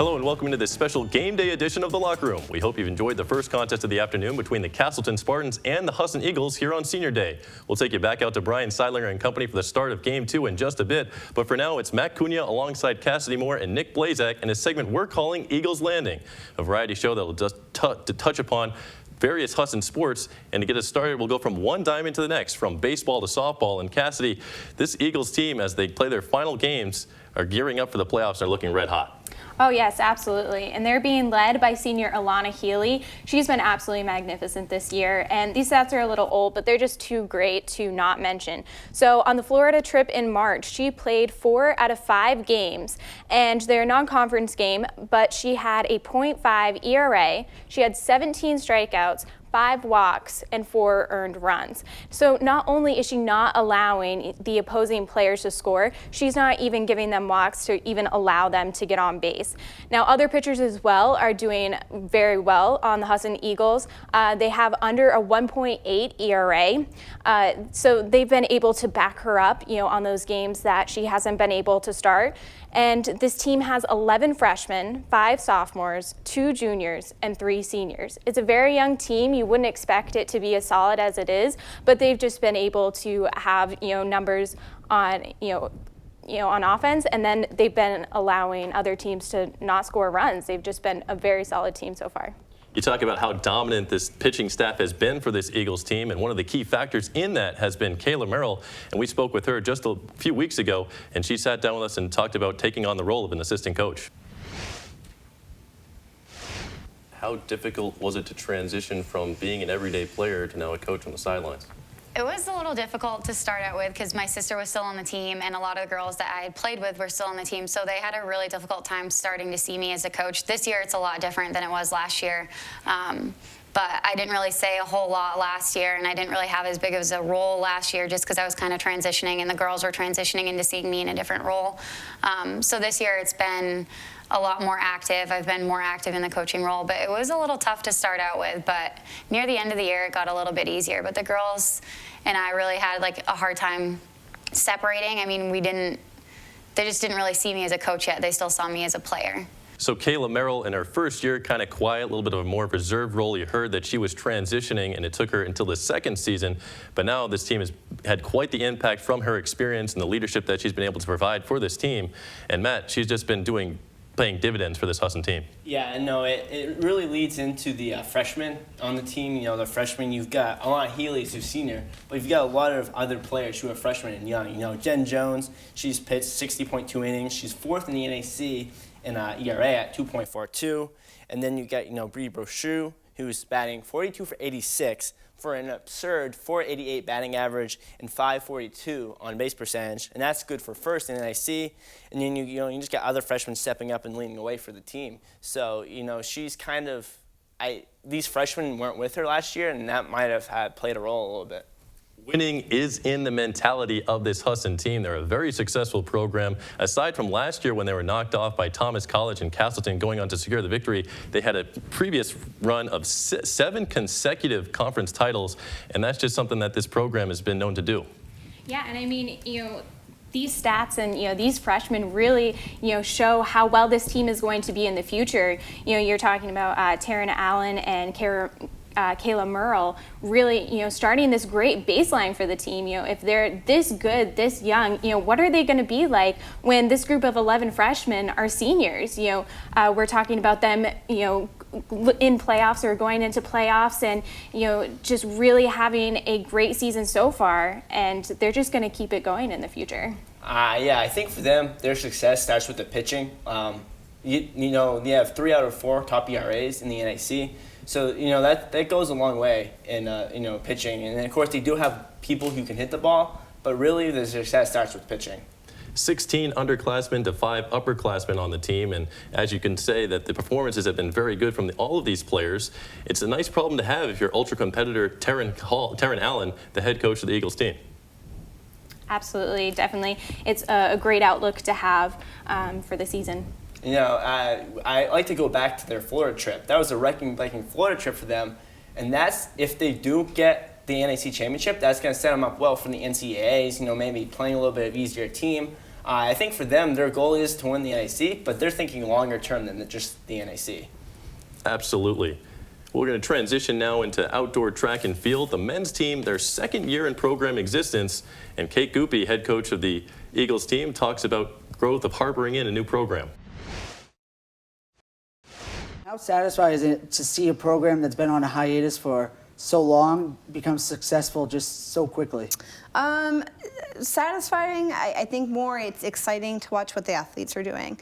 Hello and welcome to this special game day edition of The Locker Room. We hope you've enjoyed the first contest of the afternoon between the Castleton Spartans and the Husson Eagles here on Senior Day. We'll take you back out to Brian Seidlinger and company for the start of Game 2 in just a bit. But for now, it's Matt Cunha alongside Cassidy Moore and Nick Blaszczak in a segment we're calling Eagles Landing, a variety show that will just touch upon various Husson sports. And to get us started, we'll go from one diamond to the next, from baseball to softball. And Cassidy, this Eagles team, as they play their final games, are gearing up for the playoffs and are looking red hot. Oh, yes, absolutely. And they're being led by senior Alana Healy. She's been absolutely magnificent this year. And these stats are a little old, but they're just too great to not mention. So on the Florida trip in March, she played 4 out of 5 games. And they're a non-conference game, but she had a .5 ERA. She had 17 strikeouts, 5 walks, and 4 earned runs. So not only is she not allowing the opposing players to score, she's not even giving them walks to even allow them to get on base. Now, other pitchers as well are doing very well on the Husson Eagles. They have under a 1.8 ERA. So they've been able to back her up, on those games that she hasn't been able to start. And this team has 11 freshmen, 5 sophomores, 2 juniors, and 3 seniors. It's a very young team. You wouldn't expect it to be as solid as it is, but they've just been able to have, numbers on, on offense, and then they've been allowing other teams to not score runs. They've just been a very solid team so far. You talk about how dominant this pitching staff has been for this Eagles team, and one of the key factors in that has been Kayla Merrill, and we spoke with her just a few weeks ago, and she sat down with us and talked about taking on the role of an assistant coach. How difficult was it to transition from being an everyday player to now a coach on the sidelines? It was a little difficult to start out with because my sister was still on the team and a lot of the girls that I had played with were still on the team, so they had a really difficult time starting to see me as a coach. This year it's a lot different than it was last year. But I didn't really say a whole lot last year, and I didn't really have as big of a role last year just because I was kind of transitioning and the girls were transitioning into seeing me in a different role. So this year it's been a lot more active. I've been more active in the coaching role, but it was a little tough to start out with. But near the end of the year, it got a little bit easier. But the girls and I really had a hard time separating. I mean, they just didn't really see me as a coach yet. They still saw me as a player. So Kayla Merrill, in her first year, kind of quiet, a little bit of a more reserved role. You heard that she was transitioning, and it took her until the second season. But now this team has had quite the impact from her experience and the leadership that she's been able to provide for this team. And Matt, she's just been paying dividends for this Husson team. Yeah, no, it really leads into the freshmen on the team. The freshmen, you've got Alana Healy, who's senior, but you've got a lot of other players who are freshmen and young. Jen Jones, she's pitched 60.2 innings. She's 4th in the NAC in ERA at 2.42. And then you got, Bree Brochu, who's batting 42 for 86 for an absurd 488 batting average and 542 on base percentage, and that's good for first in NIC. And then you just got other freshmen stepping up and leading the way for the team. So she's kind of these freshmen weren't with her last year, and that might have played a role a little bit. Winning is in the mentality of this Husson team. They're a very successful program. Aside from last year when they were knocked off by Thomas College and Castleton going on to secure the victory, they had a previous run of 7 consecutive conference titles, and that's just something that this program has been known to do. Yeah, and I mean, these stats and these freshmen really show how well this team is going to be in the future. You're talking about Taryn Allen and Kayla Merrill really, starting this great baseline for the team. If they're this good, this young, what are they going to be like when this group of 11 freshmen are seniors? We're talking about them, in playoffs or going into playoffs and, just really having a great season so far, and they're just going to keep it going in the future. Yeah, I think for them, their success starts with the pitching. They have 3 out of 4 top ERAs in the NIC. So, that goes a long way in, pitching. And then, of course, they do have people who can hit the ball, but really the success starts with pitching. 16 underclassmen to 5 upperclassmen on the team, and as you can say that the performances have been very good from all of these players. It's a nice problem to have if you're ultra competitor Taryn Allen, the head coach of the Eagles team. Absolutely, definitely. It's a great outlook to have for the season. I like to go back to their Florida trip. That was a record-breaking Florida trip for them, and that's if they do get the NAC championship, that's going to set them up well for the NCAAs. Maybe playing a little bit of easier team. I think for them, their goal is to win the NIC, but they're thinking longer term than just the NIC. Absolutely. We're going to transition now into outdoor track and field. The men's team, their second year in program existence, and Kate Goopy, head coach of the Eagles team, talks about growth of harboring in a new program. How satisfying is it to see a program that's been on a hiatus for so long become successful just so quickly? Satisfying, I think more it's exciting to watch what the athletes are doing.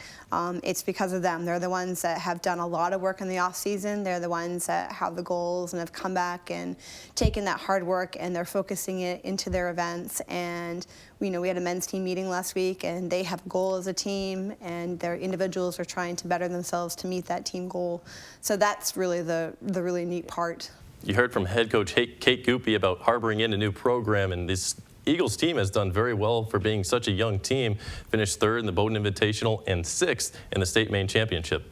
It's because of them. They're the ones that have done a lot of work in the off season. They're the ones that have the goals and have come back and taken that hard work and they're focusing it into their events. And we had a men's team meeting last week and they have a goal as a team and their individuals are trying to better themselves to meet that team goal. So that's really the really neat part. You heard from head coach Kate Goopy about harboring in a new program, and this Eagles team has done very well for being such a young team. Finished third in the Bowdoin Invitational and sixth in the state main championship.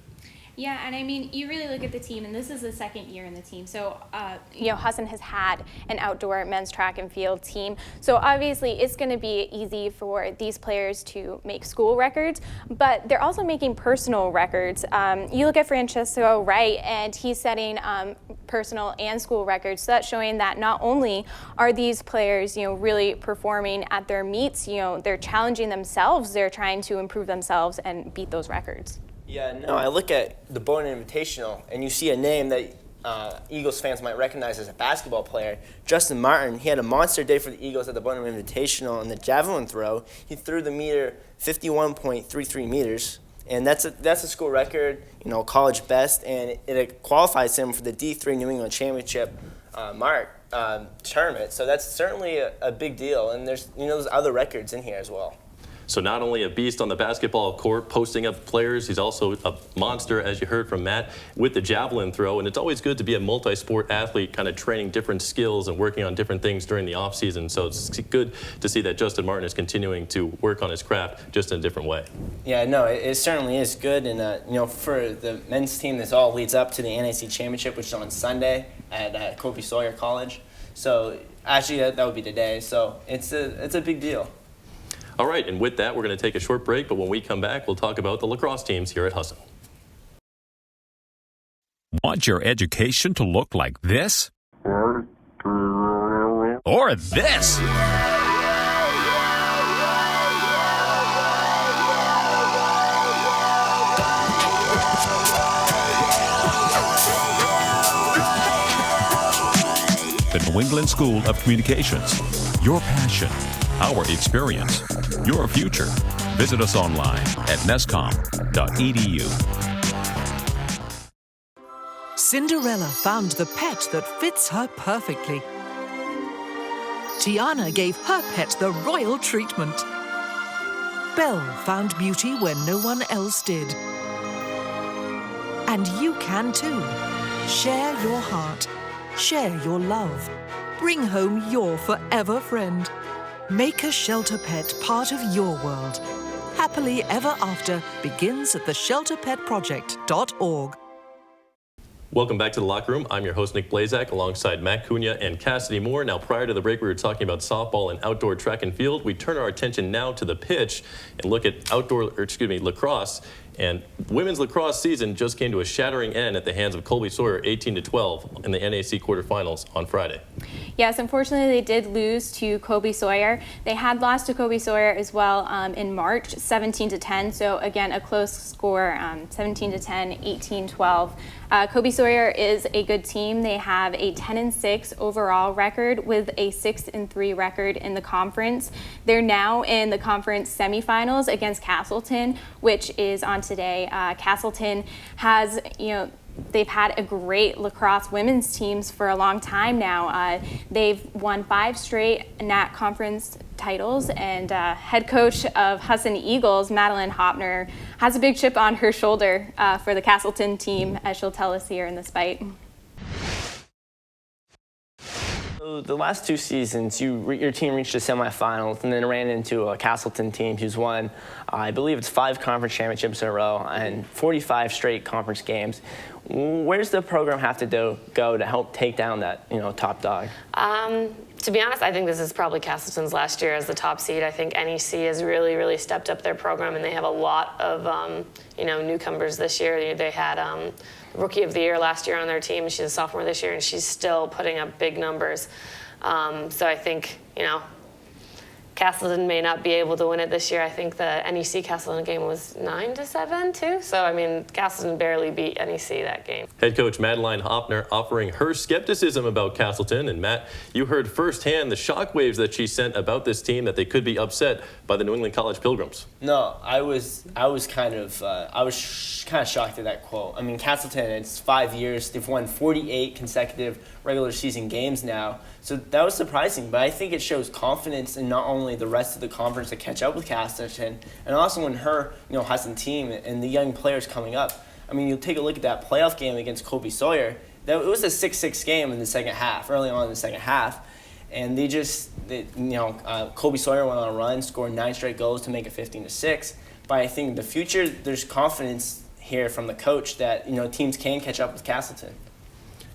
Yeah, and I mean, you really look at the team, and this is the second year in the team. So, Husson has had an outdoor men's track and field team. So obviously, it's going to be easy for these players to make school records, but they're also making personal records. You look at Francesco Wright, and he's setting personal and school records. So that's showing that not only are these players, really performing at their meets, they're challenging themselves. They're trying to improve themselves and beat those records. Yeah, no, I look at the Bowdoin Invitational, and you see a name that Eagles fans might recognize as a basketball player. Justin Martin, he had a monster day for the Eagles at the Bowdoin Invitational in the javelin throw. He threw the meter 51.33 meters, and that's a school record, college best, and it qualifies him for the D3 New England Championship tournament. So that's certainly a big deal, and there's other records in here as well. So not only a beast on the basketball court, posting up players, he's also a monster, as you heard from Matt, with the javelin throw. And it's always good to be a multi-sport athlete, kind of training different skills and working on different things during the off season. So it's good to see that Justin Martin is continuing to work on his craft just in a different way. Yeah, no, it certainly is good. And, for the men's team, this all leads up to the NIC Championship, which is on Sunday at Kobe Sawyer College. So actually, that would be today. So it's a big deal. All right, and with that, we're going to take a short break, but when we come back, we'll talk about the lacrosse teams here at Husson. Want your education to look like this? Or this? The New England School of Communications. Your passion. Our experience, your future. Visit us online at nescom.edu. Cinderella found the pet that fits her perfectly. Tiana gave her pet the royal treatment. Belle found beauty where no one else did. And you can too. Share your heart. Share your love. Bring home your forever friend. Make a shelter pet part of your world. Happily Ever After begins at theshelterpetproject.org. Welcome back to the locker room. I'm your host, Nick Blaszczak, alongside Matt Cunha and Cassidy Moore. Now, prior to the break, we were talking about softball and outdoor track and field. We turn our attention now to the pitch and look at lacrosse. And women's lacrosse season just came to a shattering end at the hands of Colby Sawyer, 18-12, in the NAC quarterfinals on Friday. Yes, unfortunately, they did lose to Colby Sawyer. They had lost to Colby Sawyer as well in March, 17-10. So again, a close score, 17-10, 18-12. Colby Sawyer is a good team. They have a 10-6 overall record with a 6-3 record in the conference. They're now in the conference semifinals against Castleton, which is on today. Castleton has, they've had a great lacrosse women's teams for a long time now. They've won 5 straight NAC conference titles, and head coach of Husson Eagles, Madeline Hopner, has a big chip on her shoulder for the Castleton team, as she'll tell us here in this fight. So the last 2 seasons, your team reached the semifinals and then ran into a Castleton team who's won, I believe it's 5 conference championships in a row and 45 straight conference games. Where does the program have to go to help take down that top dog? To To be honest, I think this is probably Castleton's last year as the top seed. I think NEC has really, really stepped up their program, and they have a lot of, newcomers this year. They had Rookie of the Year last year on their team. She's a sophomore this year, and she's still putting up big numbers. So I think, Castleton may not be able to win it this year. I think the NEC Castleton game was 9-7 too. So I mean, Castleton barely beat NEC that game. Head coach Madeline Hoffner offering her skepticism about Castleton. And Matt, you heard firsthand the shockwaves that she sent about this team, that they could be upset by the New England College Pilgrims. No, I was kind of shocked at that quote. I mean, Castleton, it's 5 years. They've won 48 consecutive regular season games now. So that was surprising, but I think it shows confidence in not only the rest of the conference to catch up with Castleton, and also in her, Husson team and the young players coming up. I mean, you'll take a look at that playoff game against Colby Sawyer. It was a 6-6 game in the second half, early on in the second half. And Colby Sawyer went on a run, scored 9 straight goals to make it 15-6. But I think in the future, there's confidence here from the coach that, teams can catch up with Castleton.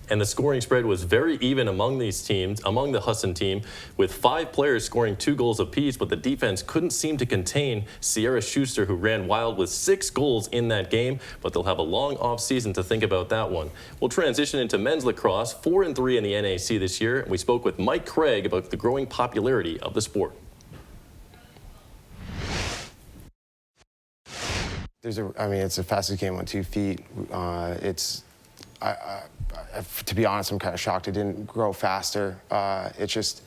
And the scoring spread was very even among these teams, among the Husson team, with 5 players scoring 2 goals apiece, but the defense couldn't seem to contain Sierra Schuster, who ran wild with 6 goals in that game, but they'll have a long off-season to think about that one. We'll transition into men's lacrosse, 4-3 in the NAC this year, and we spoke with Mike Craig about the growing popularity of the sport. It's the fastest game on 2 feet. To be honest, I'm kind of shocked it didn't grow faster. It's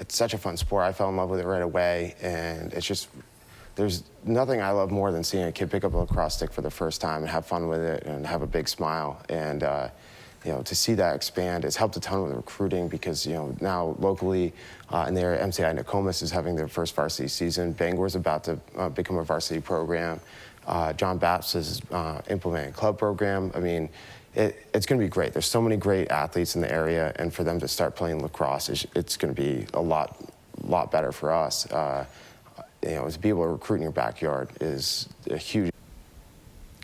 such a fun sport. I fell in love with it right away, and there's nothing I love more than seeing a kid pick up a lacrosse stick for the first time and have fun with it and have a big smile. And to see that expand, it's helped a ton with recruiting because now locally in the area, MCI Nokomis is having their first varsity season. Bangor's about to become a varsity program. John Baptist is implementing a club program. I mean, it's going to be great. There's so many great athletes in the area, and for them to start playing lacrosse, it's going to be a lot better for us. To be able to recruit in your backyard is a huge.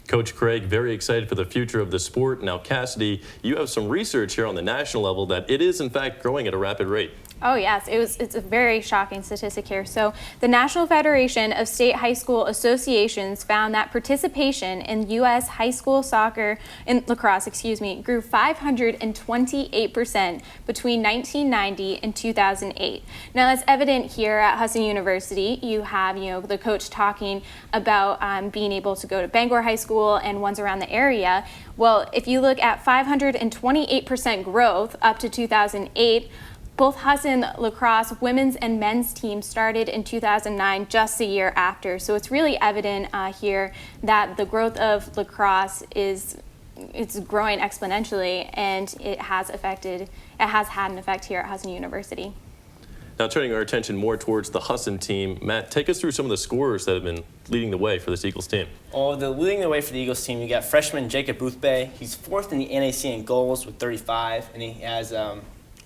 Coach Craig, very excited for the future of the sport. Now, Cassidy, you have some research here on the national level that it is, in fact, growing at a rapid rate. Oh yes, it's a very shocking statistic here. So the National Federation of State High School Associations found that participation in U.S. high school lacrosse, grew 528% between 1990 and 2008. Now that's evident here at Husson University. You have, the coach talking about being able to go to Bangor High School and ones around the area. Well, if you look at 528% growth up to 2008, both Husson lacrosse women's and men's teams started in 2009, just a year after. So it's really evident here that the growth of lacrosse it's growing exponentially, and it has had an effect here at Husson University. Now turning our attention more towards the Husson team, Matt, take us through some of the scorers that have been leading the way for this Eagles team. Leading the way for the Eagles team, you got freshman Jacob Boothbay. He's 4th in the NAC in goals with 35, and he has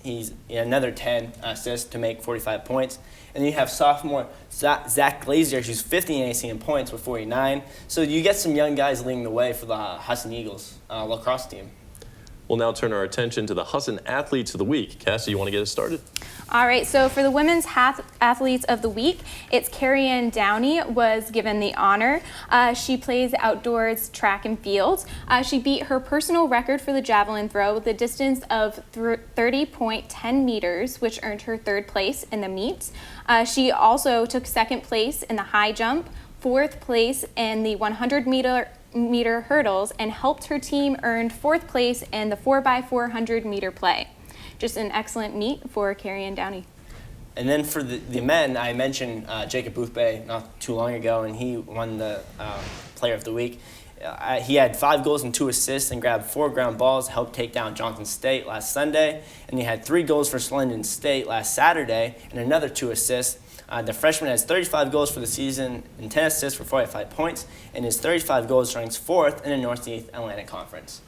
he's another 10 assists to make 45 points. And then you have sophomore Zach Glazier, who's 5th in the NAC in points with 49. So you get some young guys leading the way for the Husson Eagles lacrosse team. We'll now turn our attention to the Husson Athletes of the Week. Cassie, you want to get us started? All right, so for the Women's Athletes of the Week, it's Carrie Ann Downey was given the honor. She plays outdoors track and field. She beat her personal record for the javelin throw with a distance of 30.10 meters, which earned her 3rd place in the meet. She also took 2nd place in the high jump, 4th place in the 100-meter hurdles, and helped her team earn 4th place in the 4x400 meter play. Just an excellent meet for Carrie Ann Downey. And then for the men, I mentioned Jacob Boothbay not too long ago, and he won the Player of the Week. He had 5 goals and 2 assists and grabbed 4 ground balls, helped take down Johnson State last Sunday. And he had 3 goals for Slendon State last Saturday and another 2 assists. The freshman has 35 goals for the season and 10 assists for 45 points, and his 35 goals ranks 4th in the Northeast Atlantic Conference.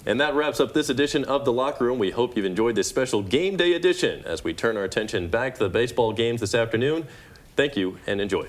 And that wraps up this edition of The Locker Room. We hope you've enjoyed this special game day edition as we turn our attention back to the baseball games this afternoon. Thank you and enjoy.